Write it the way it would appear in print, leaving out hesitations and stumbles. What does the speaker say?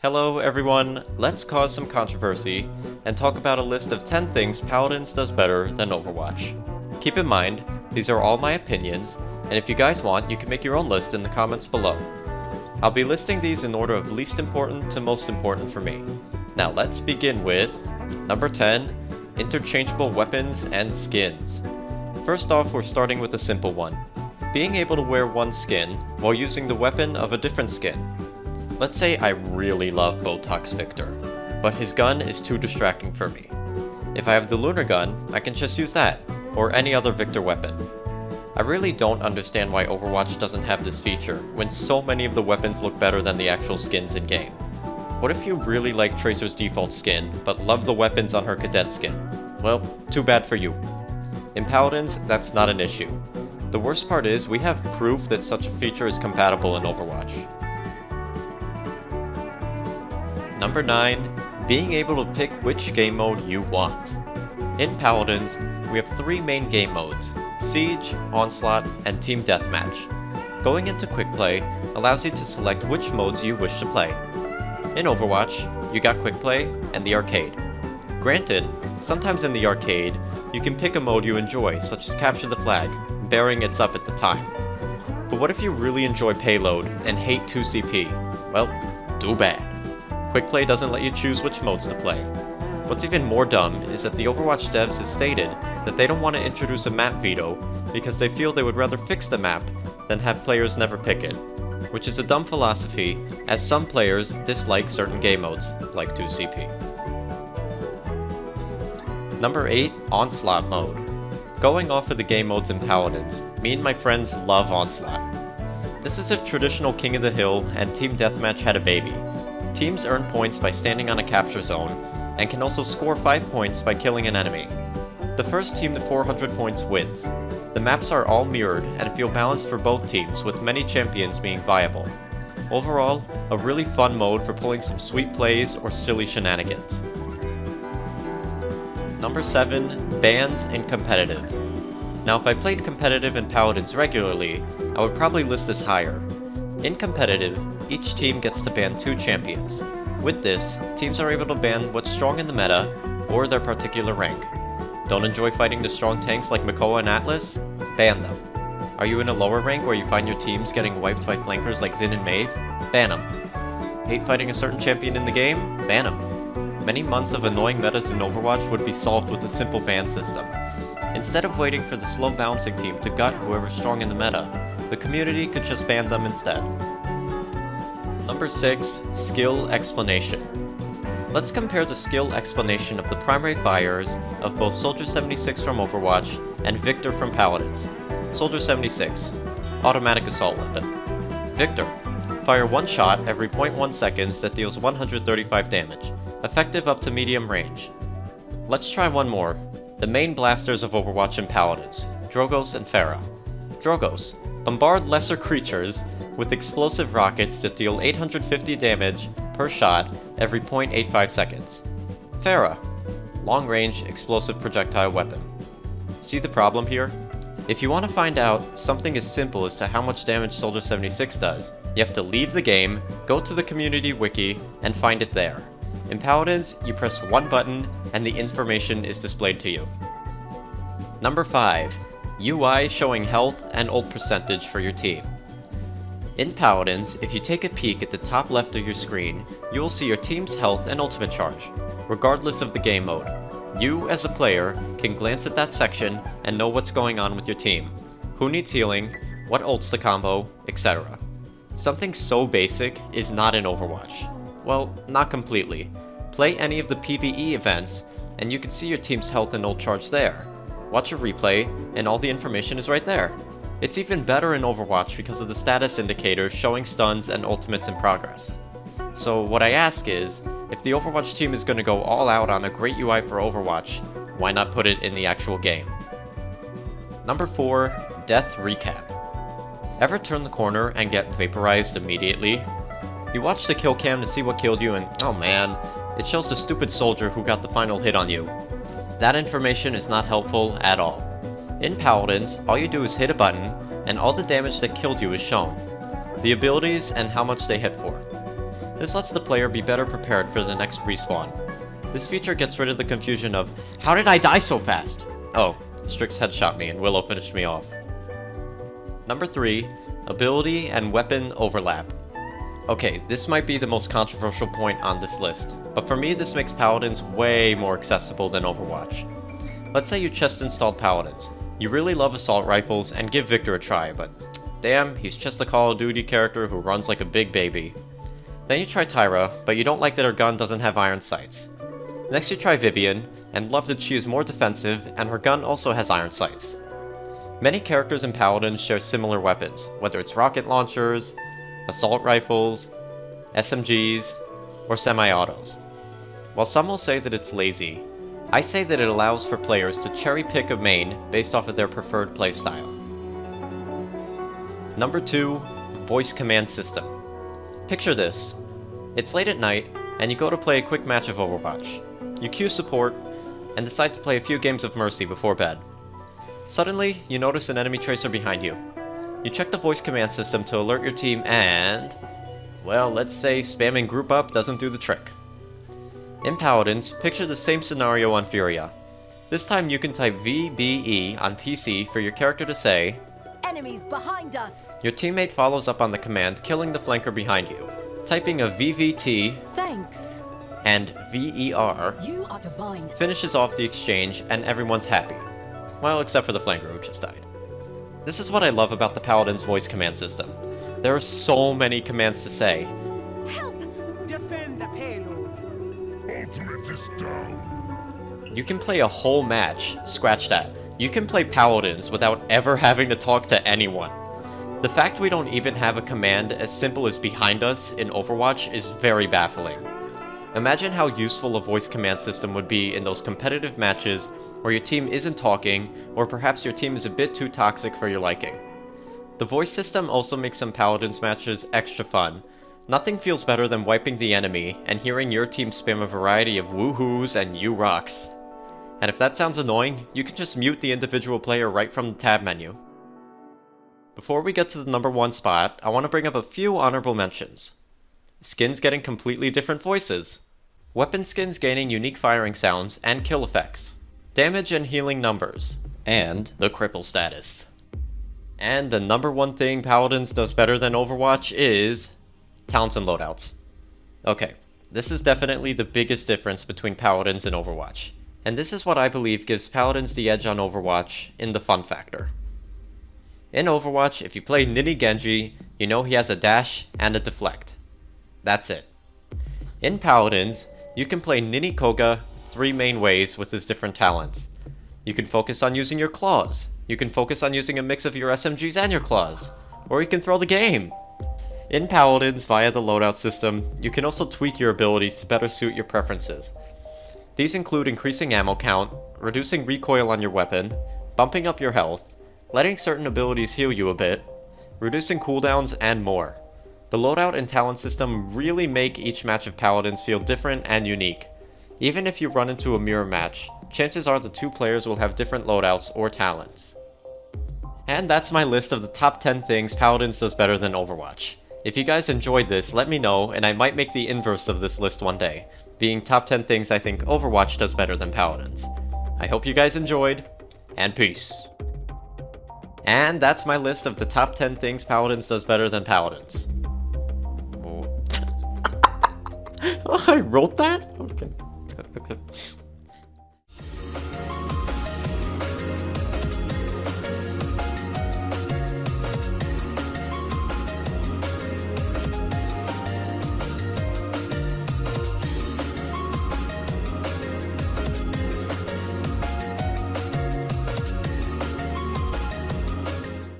Hello everyone, let's cause some controversy and talk about a list of 10 things Paladins does better than Overwatch. Keep in mind, these are all my opinions, and if you guys want, you can make your own list in the comments below. I'll be listing these in order of least important to most important for me. Now let's begin with number 10, interchangeable weapons and skins. First off, we're starting with a simple one. Being able to wear one skin while using the weapon of a different skin. Let's say I really love Botox Victor, but his gun is too distracting for me. If I have the Lunar gun, I can just use that, or any other Victor weapon. I really don't understand why Overwatch doesn't have this feature, when so many of the weapons look better than the actual skins in-game. What if you really like Tracer's default skin, but love the weapons on her cadet skin? Well, too bad for you. In Paladins, that's not an issue. The worst part is, we have proof that such a feature is compatible in Overwatch. Number 9, being able to pick which game mode you want. In Paladins, we have 3 main game modes, Siege, Onslaught, and Team Deathmatch. Going into Quick Play allows you to select which modes you wish to play. In Overwatch, you got Quick Play and the Arcade. Granted, sometimes in the Arcade, you can pick a mode you enjoy, such as Capture the Flag, bearing it's up at the time. But what if you really enjoy Payload and hate 2CP? Well, too bad. Quick Play doesn't let you choose which modes to play. What's even more dumb is that the Overwatch devs has stated that they don't want to introduce a map veto because they feel they would rather fix the map than have players never pick it, which is a dumb philosophy as some players dislike certain game modes, like 2CP. Number 8, Onslaught Mode. Going off of the game modes in Paladins, me and my friends love Onslaught. This is if traditional King of the Hill and Team Deathmatch had a baby. Teams earn points by standing on a capture zone, and can also score 5 points by killing an enemy. The first team to 400 points wins. The maps are all mirrored and feel balanced for both teams, with many champions being viable. Overall, a really fun mode for pulling some sweet plays or silly shenanigans. Number 7, bans in competitive. Now if I played competitive in Paladins regularly, I would probably list this higher. In competitive, each team gets to ban 2 champions. With this, teams are able to ban what's strong in the meta, or their particular rank. Don't enjoy fighting the strong tanks like Makoa and Atlas? Ban them. Are you in a lower rank where you find your teams getting wiped by flankers like Xin and Maeve? Ban them. Hate fighting a certain champion in the game? Ban them. Many months of annoying metas in Overwatch would be solved with a simple ban system. Instead of waiting for the slow bouncing team to gut whoever's strong in the meta, the community could just ban them instead. Number 6, skill explanation. Let's compare the skill explanation of the primary fires of both Soldier 76 from Overwatch and Victor from Paladins. Soldier 76, automatic assault weapon. Victor, fire one shot every 0.1 seconds that deals 135 damage, effective up to medium range. Let's try one more, the main blasters of Overwatch and Paladins, Drogos and Pharah. Drogos, bombard lesser creatures with explosive rockets that deal 850 damage per shot every 0.85 seconds. Pharah, long-range explosive projectile weapon. See the problem here? If you want to find out something as simple as to how much damage Soldier 76 does, you have to leave the game, go to the community wiki, and find it there. In Paladins, you press one button and the information is displayed to you. Number 5, UI showing health and ult percentage for your team. In Paladins, if you take a peek at the top left of your screen, you will see your team's health and ultimate charge, regardless of the game mode. You, as a player, can glance at that section and know what's going on with your team, who needs healing, what ults to combo, etc. Something so basic is not in Overwatch. Well, not completely. Play any of the PvE events, and you can see your team's health and ult charge there. Watch a replay, and all the information is right there. It's even better in Overwatch because of the status indicators showing stuns and ultimates in progress. So what I ask is, if the Overwatch team is going to go all out on a great UI for Overwatch, why not put it in the actual game? Number 4, Death Recap. Ever turn the corner and get vaporized immediately? You watch the kill cam to see what killed you and, oh man, it shows the stupid soldier who got the final hit on you. That information is not helpful at all. In Paladins, all you do is hit a button, and all the damage that killed you is shown, the abilities and how much they hit for. This lets the player be better prepared for the next respawn. This feature gets rid of the confusion of, how did I die so fast? Oh, Strix headshot me and Willow finished me off. Number 3, ability and weapon overlap. Okay, this might be the most controversial point on this list, but for me this makes Paladins way more accessible than Overwatch. Let's say you chest installed Paladins. You really love assault rifles and give Victor a try, but damn, he's just a Call of Duty character who runs like a big baby. Then you try Tyra, but you don't like that her gun doesn't have iron sights. Next you try Vivian, and love that she is more defensive and her gun also has iron sights. Many characters in Paladins share similar weapons, whether it's rocket launchers, assault rifles, SMGs, or semi-autos. While some will say that it's lazy, I say that it allows for players to cherry pick a main based off of their preferred playstyle. Number 2, voice command system. Picture this. It's late at night, and you go to play a quick match of Overwatch. You queue support, and decide to play a few games of Mercy before bed. Suddenly, you notice an enemy tracer behind you. You check the voice command system to alert your team and... well, let's say spamming group up doesn't do the trick. In Paladins, picture the same scenario on Furia. This time you can type VBE on PC for your character to say, "Enemies behind us!" Your teammate follows up on the command, killing the flanker behind you. Typing a VVT Thanks. and VER You are divine. finishes off the exchange and everyone's happy. Well, except for the flanker who just died. This is what I love about the Paladin's voice command system. There are so many commands to say. Help! Defend the payload. Ultimate is down. You can play a whole match, scratch that. You can play Paladins without ever having to talk to anyone. The fact we don't even have a command as simple as behind us in Overwatch is very baffling. Imagine how useful a voice command system would be in those competitive matches where your team isn't talking, or perhaps your team is a bit too toxic for your liking. The voice system also makes some Paladins matches extra fun. Nothing feels better than wiping the enemy and hearing your team spam a variety of woohoos and you rocks. And if that sounds annoying, you can just mute the individual player right from the tab menu. Before we get to the number 1 spot, I want to bring up a few honorable mentions. Skins getting completely different voices. Weapon skins gaining unique firing sounds and kill effects. Damage and healing numbers. And the cripple status. And the number 1 thing Paladins does better than Overwatch is talents and loadouts. Okay, this is definitely the biggest difference between Paladins and Overwatch. And this is what I believe gives Paladins the edge on Overwatch in the fun factor. In Overwatch, if you play Nini Genji, you know he has a dash and a deflect. That's it. In Paladins, you can play Nini Koga 3 main ways with his different talents. You can focus on using your claws. You can focus on using a mix of your SMGs and your claws. Or you can throw the game. In Paladins, via the loadout system, you can also tweak your abilities to better suit your preferences. These include increasing ammo count, reducing recoil on your weapon, bumping up your health, letting certain abilities heal you a bit, reducing cooldowns, and more. The loadout and talent system really make each match of Paladins feel different and unique. Even if you run into a mirror match, chances are the 2 players will have different loadouts or talents. And that's my list of the top 10 things Paladins does better than Overwatch. If you guys enjoyed this, let me know, and I might make the inverse of this list one day, being top 10 things I think Overwatch does better than Paladins. I hope you guys enjoyed, and peace. And that's my list of the top 10 things Paladins does better than Paladins. Oh, I wrote that? Okay.